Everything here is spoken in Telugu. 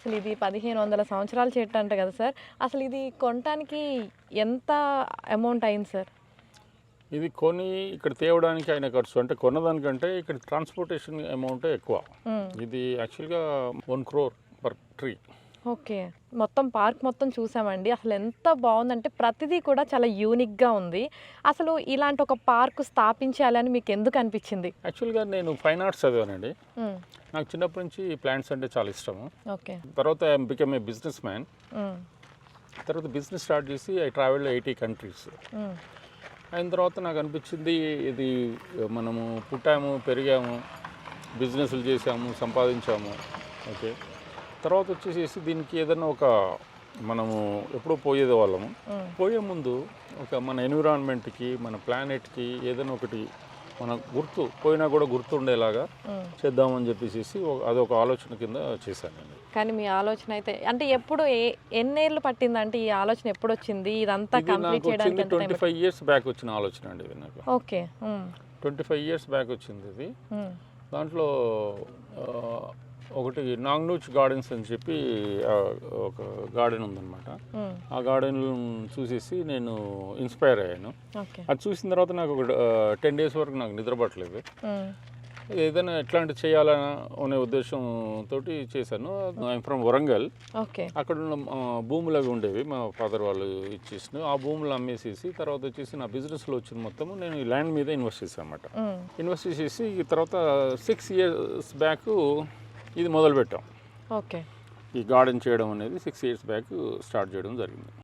అసలు ఇది 1500 సంవత్సరాల చెట్టు అంట కదా సార్. అసలు ఇది కొనటానికి ఎంత అమౌంట్ అయింది సార్? ఇది కొని ఇక్కడ తేవడానికి అయిన ఖర్చు అంటే కొన్నదానికంటే ఇక్కడ ట్రాన్స్పోర్టేషన్ అమౌంటే ఎక్కువ. ఇది యాక్చువల్గా 1 crore పర్ ట్రీ. ఓకే. మొత్తం పార్క్ మొత్తం చూసామండి. అసలు ఎంత బాగుందంటే ప్రతిదీ కూడా చాలా యూనిక్గా ఉంది. అసలు ఇలాంటి ఒక పార్క్ స్థాపించాలని మీకు ఎందుకు అనిపించింది? యాక్చువల్గా నేను ఫైన్ ఆర్ట్స్ చదివానండి. నాకు చిన్నప్పటి నుంచి ప్లాంట్స్ అంటే చాలా ఇష్టము. ఓకే. తర్వాత I become a business man. తర్వాత బిజినెస్ స్టార్ట్ చేసి ఐ ట్రావెల్ 80 కంట్రీస్. అయిన తర్వాత నాకు అనిపించింది ఇది మనము పుట్టాము, పెరిగాము, బిజినెస్లు చేసాము, సంపాదించాము. ఓకే. తర్వాత వచ్చేసేసి దీనికి ఏదైనా ఒక మనము ఎప్పుడో పోయేది వాళ్ళము. పోయే ముందు ఒక మన ఎన్విరాన్మెంట్కి, మన ప్లానెట్కి ఏదైనా ఒకటి మన గుర్తు పోయినా కూడా గుర్తు ఉండేలాగా చేద్దామని చెప్పేసి అదొక ఆలోచన కింద చేశానండి. కానీ మీ ఆలోచన అయితే అంటే ఎప్పుడు ఎన్నేళ్ళు పట్టిందంటే ఈ ఆలోచన ఎప్పుడు వచ్చింది? ఇదంతా కంప్లీట్ చేయడానికి 25 years బ్యాక్ వచ్చిన ఆలోచన అండి ఇది నాకు. ఓకే. 25 years బ్యాక్ వచ్చింది ఇది. దాంట్లో ఒకటి నాగ్నూచ్ గార్డెన్స్ అని చెప్పి ఒక గార్డెన్ ఉందన్నమాట. ఆ గార్డెన్ చూసేసి నేను ఇన్స్పైర్ అయ్యాను. అది చూసిన తర్వాత నాకు ఒక 10 days వరకు నాకు నిద్రపట్టలేదు. ఏదైనా ఎట్లాంటి చేయాలనే అనే ఉద్దేశంతో చేశాను. I'm from Warangal. అక్కడ ఉన్న భూములు అవి ఉండేవి మా ఫాదర్ వాళ్ళు ఇచ్చేసిన. ఆ భూములు అమ్మేసేసి తర్వాత వచ్చేసి నా బిజినెస్లో వచ్చిన మొత్తము నేను ఈ ల్యాండ్ మీద ఇన్వెస్ట్ చేశాను అనమాట. ఇన్వెస్ట్ చేసేసి తర్వాత 6 years బ్యాక్ ఇది మొదలుపెట్టాం. ఓకే. ఈ గార్డెన్ చేయడం అనేది 6 years బ్యాక్ స్టార్ట్ చేయడం జరిగింది.